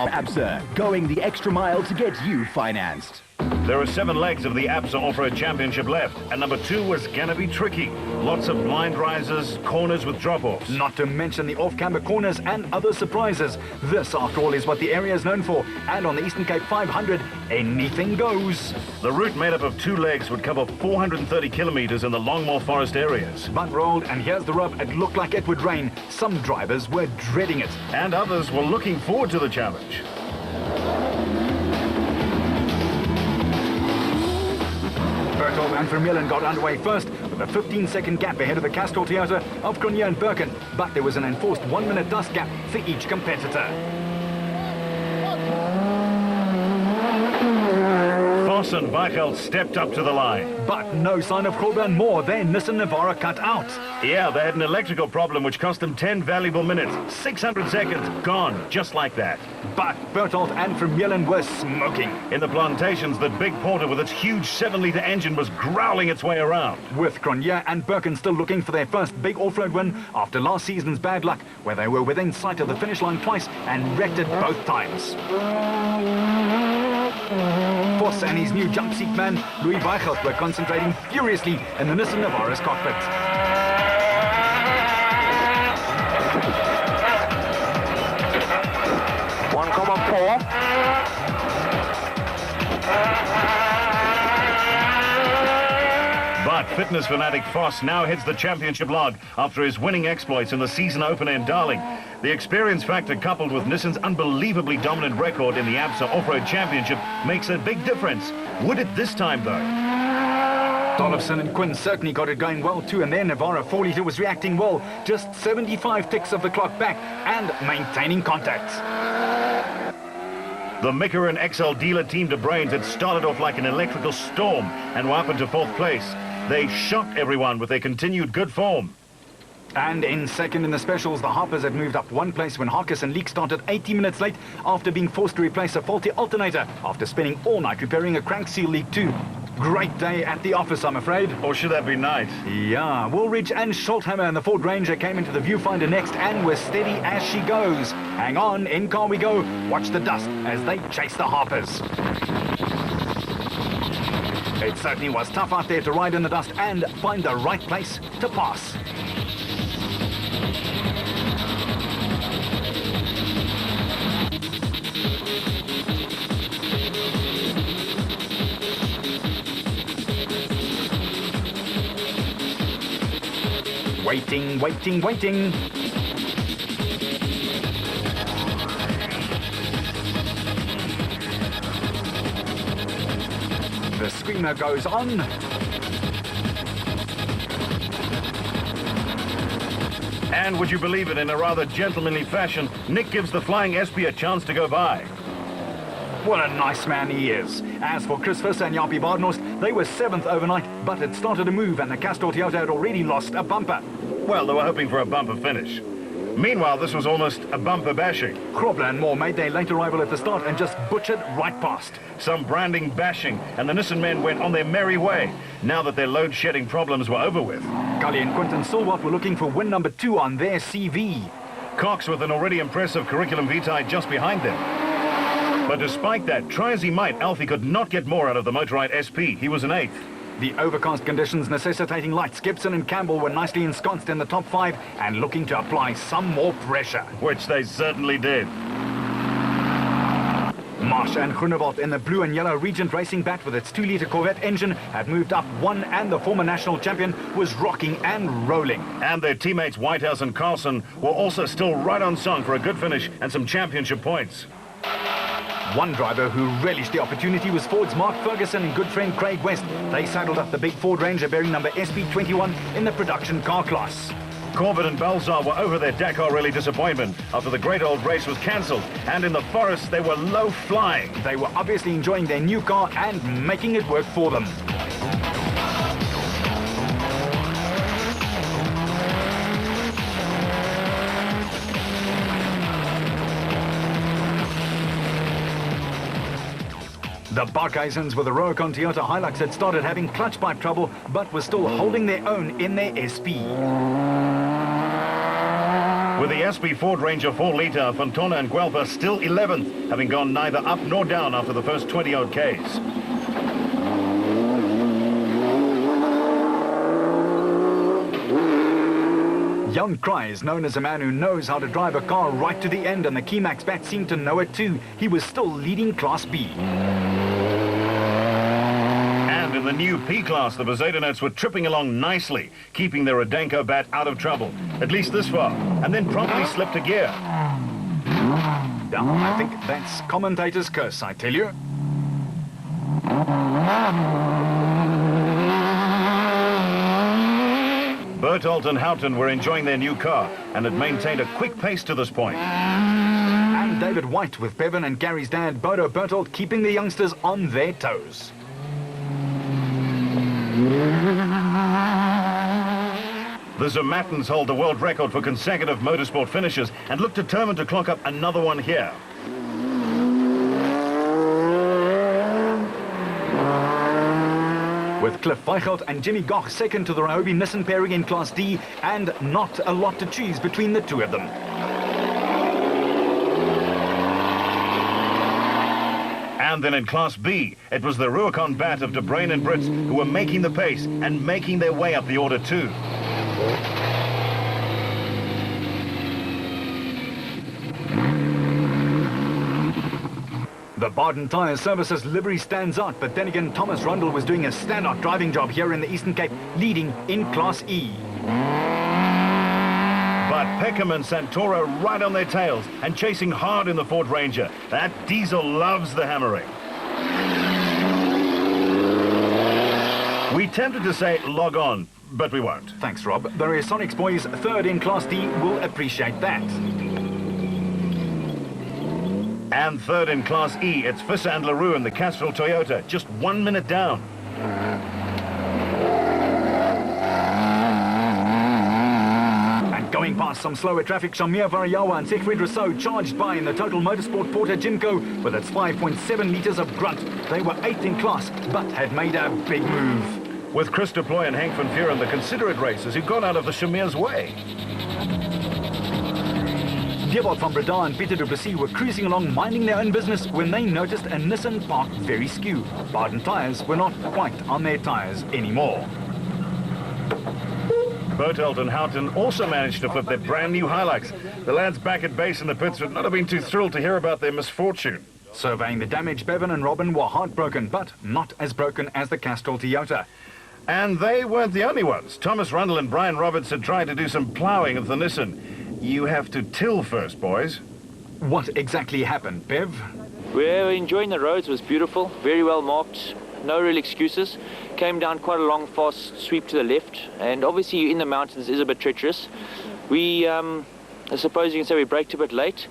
of ABSA, going the extra mile to get you financed. There are 7 legs of the ABSA Off-Road Championship left, and number 2 was gonna be tricky. Lots of blind rises, corners with drop-offs. Not to mention the off-camber corners and other surprises. This, after all, is what the area is known for. And on the Eastern Cape 500, anything goes. The route made up of 2 legs would cover 430 kilometers in the Longmore Forest areas. But rolled, and here's the rub, it looked like it would rain. Some drivers were dreading it. And others were looking forward to the challenge. Berthold and Vermeulen got underway first with a 15-second gap ahead of the Castor Toyota of Cronje and Birken, but there was an enforced 1-minute dust gap for each competitor. Voss and Weichelt stepped up to the line. But no sign of Grobler Moore, their Nissan Navara cut out. Yeah, they had an electrical problem which cost them 10 valuable minutes. 600 seconds gone, just like that. But Berthold and Vermeulen were smoking. In the plantations, the big Porter with its huge 7-litre engine was growling its way around. With Cronje and Birken still looking for their first big off-road win after last season's bad luck, where they were within sight of the finish line twice and wrecked it both times. Voss and his new jump seat man, Louis Weichelt, were concentrating furiously in the Nissan Navara's cockpit. But fitness fanatic Voss now heads the championship log after his winning exploits in the season opener in Darling. The experience factor coupled with Nissan's unbelievably dominant record in the ABSA Off-Road Championship makes a big difference. Would it this time, though? Dollefson and Quinn certainly got it going well too, and their Navara 4-litre was reacting well, just 75 ticks of the clock back and maintaining contact. The Mickelin XL dealer Team de Brains had started off like an electrical storm and were up into 4th place. They shocked everyone with their continued good form. And in second in the specials, the Harpers had moved up 1 place when Harkis and Leek started 80 minutes late after being forced to replace a faulty alternator after spending all night repairing a crank seal leak too. Great day at the office, I'm afraid. Or should that be night? Yeah, Woolridge and Schulthammer and the Ford Ranger came into the viewfinder next and were steady as she goes. Hang on, in car we go. Watch the dust as they chase the Harpers. It certainly was tough out there to ride in the dust and find the right place to pass. Waiting, waiting, waiting. The screamer goes on. And would you believe it, in a rather gentlemanly fashion, Nick gives the Flying SP a chance to go by. What a nice man he is. As for Chris Visser and Jaapie Badenhorst, they were 7th overnight, but it started to move and the Castor Toyota had already lost a bumper. Well, they were hoping for a bumper finish. Meanwhile, this was almost a bumper bashing. Grobler and Moore made their late arrival at the start and just butchered right past. Some branding bashing, and the Nissan men went on their merry way, now that their load-shedding problems were over with. Gully and Quinton Silwart were looking for win number 2 on their CV. Cox with an already impressive curriculum vitae just behind them. But despite that, try as he might, Alfie could not get more out of the Motorride SP. He was an 8th. The overcast conditions necessitating lights, Gibson and Campbell were nicely ensconced in the top 5 and looking to apply some more pressure. Which they certainly did. Marsh and Groenewald in the blue and yellow Regent Racing Bat with its 2-litre Corvette engine had moved up 1, and the former national champion was rocking and rolling. And their teammates Whitehouse and Carlson were also still right on song for a good finish and some championship points. One driver who relished the opportunity was Ford's Mark Ferguson and good friend Craig West. They saddled up the big Ford Ranger bearing number SP21 in the production car class. Corbett and Balzar were over their Dakar Rally disappointment after the great old race was cancelled, and in the forest they were low flying. They were obviously enjoying their new car and making it work for them. The Barkhuisens with the Ruricon Toyota Hilux had started having clutch pipe trouble, but were still holding their own in their SP. With the SB Ford Ranger 4-litre, Fontana and Guelph still 11th, having gone neither up nor down after the first 20-odd Ks. Jan Krij is known as a man who knows how to drive a car right to the end, and the Keymax Bat seemed to know it too. He was still leading Class B. And in the new P-Class, the Bezuidenhout's were tripping along nicely, keeping their Rodenko Bat out of trouble, at least this far, and then promptly slipped a gear. Yeah, I think that's commentator's curse, I tell you. Berthold and Houghton were enjoying their new car and had maintained a quick pace to this point. And David White with Bevan and Gary's dad, Bodo Berthold, keeping the youngsters on their toes. The Zermattens hold the world record for consecutive motorsport finishes and look determined to clock up another one here. With Cliff Weichelt and Jimmy Goch second to the Ryobi Nissan pairing in Class D, and not a lot to choose between the two of them. And then in Class B, it was the Rubicon Bat of De Bruyn and Brits who were making the pace and making their way up the order too. The Baden Tyre Services livery stands out, but then again Thomas Rundle was doing a standout driving job here in the Eastern Cape, leading in Class E. But Peckham and Santoro right on their tails and chasing hard in the Ford Ranger. That diesel loves the hammering. We tempted to say log on, but we won't. Thanks, Rob. The Sonics boys, third in Class D, will appreciate that. And third in Class E, it's Visser and LaRue in the Castrol Toyota, just 1 minute down. And going past some slower traffic, Shamir Varayawa and Siegfried Rousseau charged by in the Total Motorsport Porter Jimco with its 5.7 litres of grunt. They were 8th in class, but had made a big move. With Chris de Ploy and Henk van Vuren, the considerate racers who got out of the Shamir's way. Dewald van Breda and Peter du Plessis were cruising along, minding their own business, when they noticed a Nissan parked very skew. Baden tyres were not quite on their tyres anymore. Berthold and Houghton also managed to flip their brand new Hilux. The lads back at base in the pits would not have been too thrilled to hear about their misfortune. Surveying the damage, Bevan and Robin were heartbroken, but not as broken as the Castrol Toyota. And they weren't the only ones. Thomas Rundle and Brian Roberts had tried to do some ploughing of the Nissan. You have to till first, boys. What exactly happened, Bev? We were enjoying the roads. It was beautiful, very well marked, no real excuses. Came down quite a long, fast sweep to the left, and obviously in the mountains is a bit treacherous. We, I suppose you can say we braked a bit late.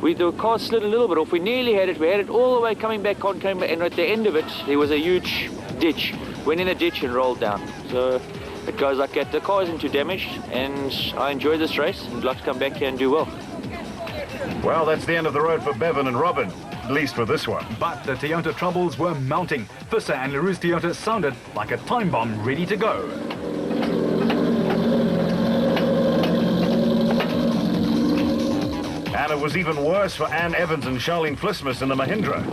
The car slid a little bit off. We nearly had it. We had it all the way coming back on, and at the end of it, there was a huge ditch. Went in a ditch and rolled down. So it goes like that. The car isn't too damaged, and I enjoyed this race. I'd like to come back here and do well. Well, that's the end of the road for Bevan and Robin, at least for this one. But the Toyota troubles were mounting. Visser and LaRue's Toyota sounded like a time bomb ready to go. And it was even worse for Ann Evans and Charlene Flismus in the Mahindra.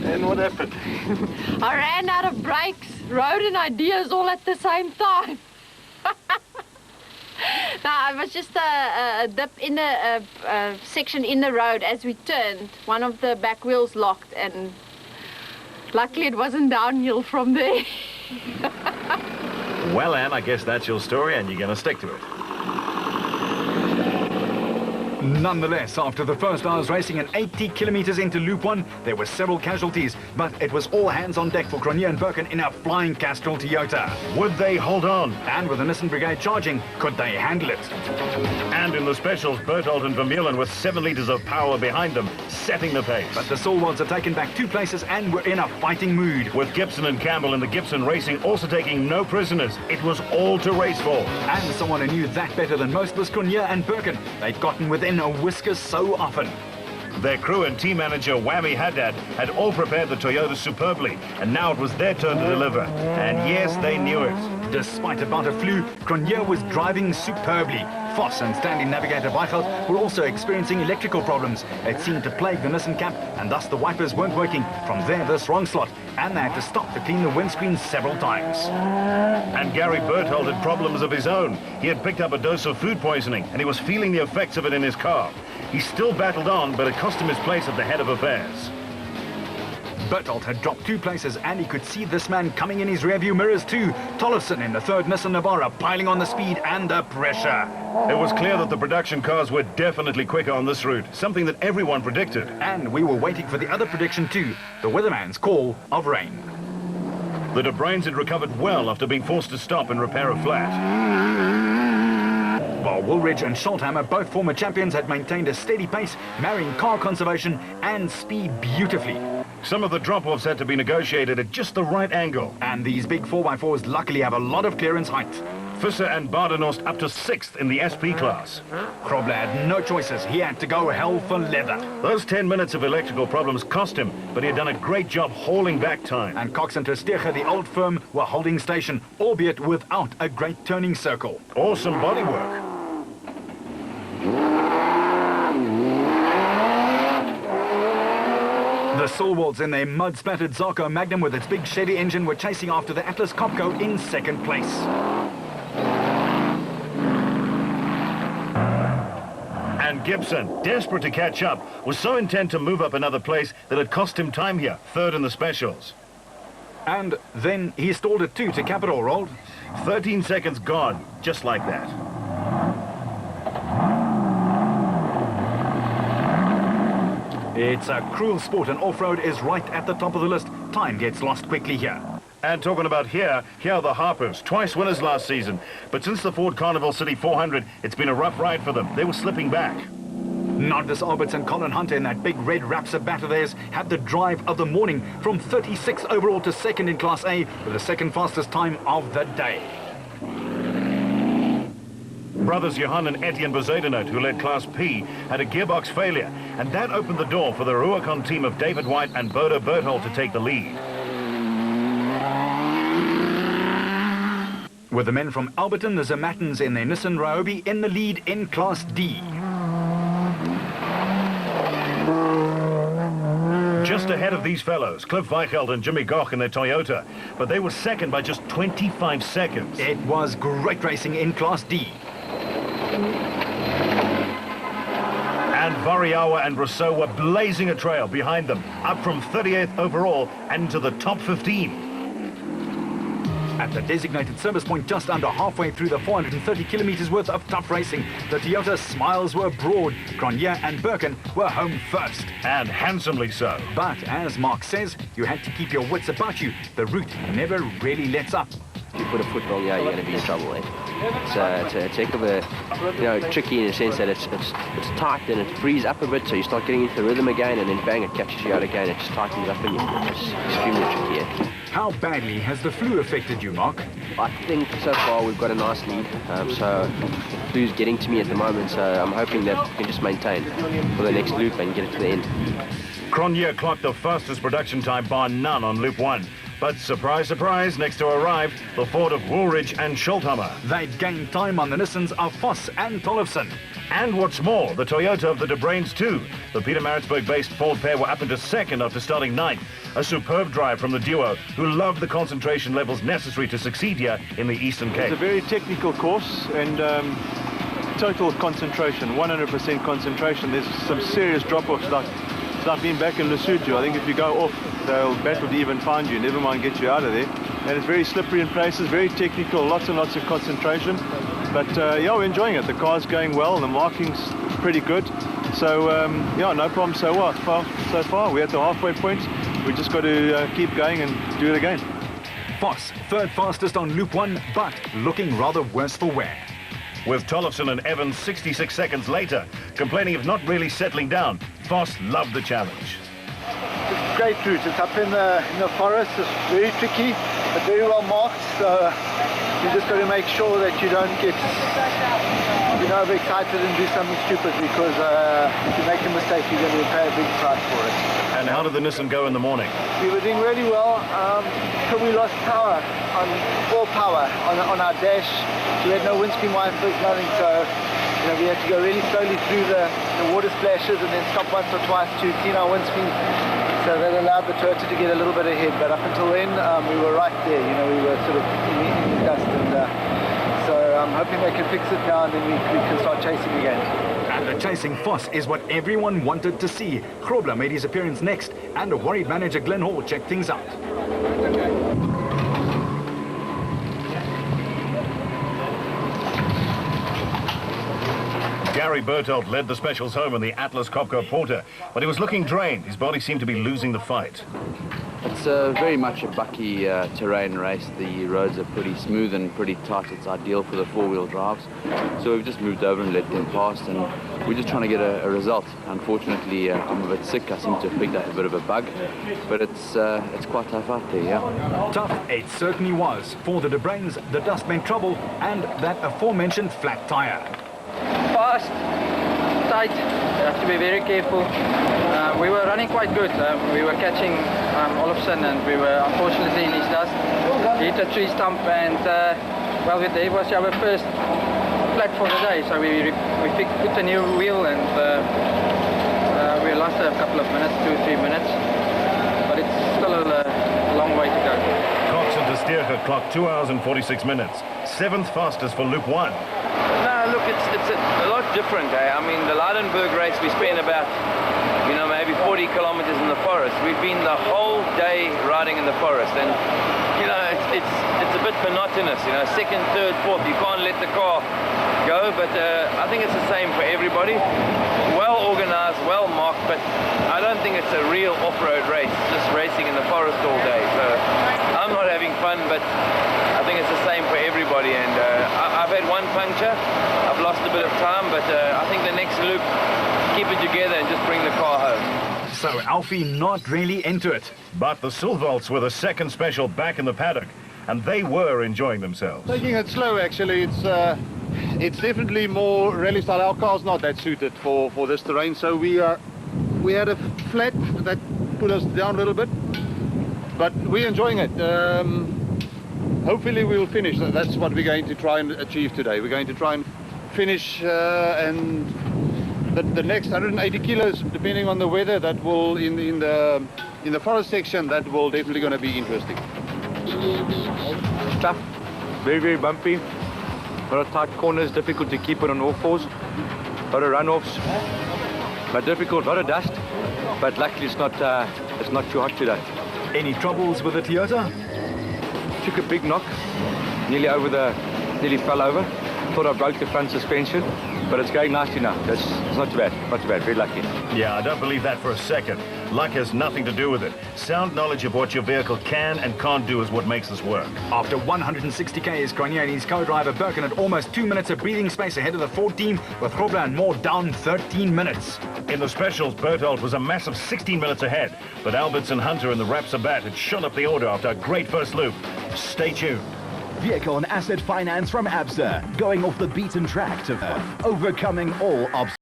And what happened? I ran out of brakes, road and ideas all at the same time. No, it was just a dip in the section in the road as we turned. One of the back wheels locked, and luckily it wasn't downhill from there. Well, Ann, I guess that's your story and you're going to stick to it. Nonetheless, after the first hour's racing and 80 kilometers into Loop 1, there were several casualties, but it was all hands on deck for Cronje and Birken in a flying Castrol Toyota. Would they hold on? And with the Nissan Brigade charging, could they handle it? And in the specials, Berthold and Vermeulen with 7 litres of power behind them, setting the pace. But the Stalwarts had taken back 2 places and were in a fighting mood. With Gibson and Campbell in the Gibson Racing also taking no prisoners, it was all to race for. And someone who knew that better than most was Cronje and Birken. They'd gotten within a whisker so often. Their crew and team manager Whammy Haddad had all prepared the Toyota superbly, and now it was their turn to deliver. And yes, they knew it. Despite about a flu, Cronje was driving superbly. Voss and standing navigator Weichelt were also experiencing electrical problems. It seemed to plague the Nissan camp, and thus the wipers weren't working. From there, this wrong slot, and they had to stop to clean the windscreen several times. And Gary Berthold had problems of his own. He had picked up a dose of food poisoning, and he was feeling the effects of it in his car. He still battled on, but it cost him his place at the head of affairs. Berthold had dropped 2 places, and he could see this man coming in his rearview mirrors too. Tollefson in the third Nissan Navara, piling on the speed and the pressure. It was clear that the production cars were definitely quicker on this route, something that everyone predicted. And we were waiting for the other prediction too, the weatherman's call of rain. The De Bruins had recovered well after being forced to stop and repair a flat. While Woolridge and Scholthammer, both former champions, had maintained a steady pace, marrying car conservation and speed beautifully. Some of the drop-offs had to be negotiated at just the right angle. And these big 4x4s luckily have a lot of clearance height. Visser and Badenhorst up to 6th in the SP class. Krobler had no choices. He had to go hell for leather. Those 10 minutes of electrical problems cost him, but he had done a great job hauling back time. And Cox and Tersteger, the old firm, were holding station, albeit without a great turning circle. Awesome bodywork. The Silwalds in their mud-splattered Zarko Magnum with its big Chevy engine were chasing after the Atlas Copco in second place. And Gibson, desperate to catch up, was so intent to move up another place that it cost him time here, third in the specials. And then he stalled it too to cap it all, Rold. 13 seconds gone, just like that. It's a cruel sport, and off-road is right at the top of the list. Time gets lost quickly here. And talking about here are the Harpers, twice winners last season. But since the Ford Carnival City 400, it's been a rough ride for them. They were slipping back. Nardis Alberts and Colin Hunter in that big red Raptor bat of theirs had the drive of the morning, from 36 overall to second in Class A, with the second fastest time of the day. Brothers Johan and Etienne Bezuidenhout, who led Class P, had a gearbox failure, and that opened the door for the Ruacon team of David White and Bodo Berthold to take the lead. With the men from Alberton, the Zermattens in their Nissan Ryobi in the lead in Class D. Just ahead of these fellows, Cliff Weichelt and Jimmy Goch in their Toyota, but they were second by just 25 seconds. It was great racing in Class D. And Variawa and Rousseau were blazing a trail behind them, up from 38th overall and into the top 15. At the designated service point just under halfway through the 430 kilometers worth of tough racing, the Toyota smiles were broad. Cronje and Birkin were home first. And handsomely so. But as Mark says, you had to keep your wits about you. The route never really lets up. If you put a foot wrong, yeah, you're going to be in trouble, eh? It's a heck of a, tricky in a sense that it's tight and it frees up a bit, so you start getting into the rhythm again, and then bang, it catches you out again. It just tightens up, and it's extremely tricky, eh? How badly has the flu affected you, Mark? I think so far we've got a nice lead, so the flu's getting to me at the moment, so I'm hoping that we can just maintain for the next loop and get it to the end. Cronje clocked the fastest production time bar none on Loop 1. But surprise, surprise, next to arrive, the Ford of Woolridge and Scholthammer. They'd gained time on the Nissans of Voss and Tollefson. And what's more, the Toyota of the De Bruins too. The Peter Maritzburg-based Ford pair were up into second after starting ninth. A superb drive from the duo, who loved the concentration levels necessary to succeed here in the Eastern Cape. It's a very technical course and total concentration, 100% concentration. There's some serious drop-offs, like I've been back in Lesotho. I think if you go off, they'll battle to even find you, never mind get you out of there. And it's very slippery in places, very technical, lots and lots of concentration. But yeah, we're enjoying it. The car's going well, the marking's pretty good. So yeah, no problem so far. We're at the halfway point. We just got to keep going and do it again. Voss, third fastest on Loop 1, but looking rather worse for wear. With Tollefson and Evans 66 seconds later, complaining of not really settling down, Voss loved the challenge. It's a great route. It's up in the forest. It's very tricky, but very well marked. So you just got to make sure that you don't get overexcited and do something stupid, because if you make a mistake, you're going to pay a big price for it. And how did the Nissan go in the morning? We were doing really well until we lost power, full power on our dash. We had no windscreen wipers, nothing, so we had to go really slowly through the water splashes and then stop once or twice to clean our windscreen. So that allowed the Toyota to get a little bit ahead. But up until then, we were right there. We were sort of in the dust. And so I'm hoping they can fix it now, and then we can start chasing again. And the chasing Foss is what everyone wanted to see. Grobler made his appearance next, and a worried manager Glenn Hall checked things out. Gary Bertelt led the specials home in the Atlas Copco Porter, but he was looking drained. His body seemed to be losing the fight. It's very much a bucky terrain race. The roads are pretty smooth and pretty tight. It's ideal for the four-wheel drives. So we've just moved over and let them past, and we're just trying to get a result. Unfortunately, I'm a bit sick. I seem to have picked up a bit of a bug, but it's quite tough out there, yeah. Tough, it certainly was. For the De Bruins, the dust meant trouble, and that aforementioned flat tire. Fast, tight, you have to be very careful. We were running quite good. We were catching Olofsson, and we were unfortunately in his dust. He hit a tree stump, and well, it was our first flat for the day, so we put a new wheel, and we lost a couple of minutes, 2-3 minutes, but it's still a long way to go. Cox and De Steerger clocked 2 hours and 46 minutes, 7th fastest for Loop 1. No, look, it's a lot different. I mean, the Leidenburg race, we spent about, maybe 40 kilometers in the forest. We've been the whole day riding in the forest, and it's a bit monotonous. Second, third, fourth, you can't let the car go. But I think it's the same for everybody. Well organized, well marked, but I don't think it's a real off-road race. It's just racing in the forest all day. So I'm not having fun, but I think it's the same for everybody. And I've had one puncture. I've lost a bit of time, but I think the next loop, keep it together and just bring the car home. So Alfie not really into it. But the Silvolts were the second special back in the paddock, and they were enjoying themselves. Taking it slow, actually. It's definitely more rally style. Our car's not that suited for this terrain, so we had a flat that put us down a little bit, but we're enjoying it. Hopefully we will finish. That's what we're going to try and achieve today. We're going to try and finish, and the next 180 kilos, depending on the weather, that will in the forest section, that will definitely going to be interesting. Tough, very, very bumpy. A lot of tight corners, difficult to keep it on all fours. A lot of runoffs, but difficult. A lot of dust, but luckily it's not too hot today. Any troubles with the Toyota? Took a big knock, nearly nearly fell over. Thought I broke the front suspension, but it's going nicely now. It's not too bad, very lucky. Yeah, I don't believe that for a second. Luck has nothing to do with it. Sound knowledge of what your vehicle can and can't do is what makes this work. After 160 Ks, Grenier and his co-driver Birkin had almost 2 minutes of breathing space ahead of the Ford team, with Grobler and Moore down 13 minutes. In the specials, Bertelt was a massive 16 minutes ahead, but Alberts and Hunter in the Rapsabat had shot up the order after a great first loop. Stay tuned. Vehicle and asset finance from ABSA, going off the beaten track to overcoming all obstacles.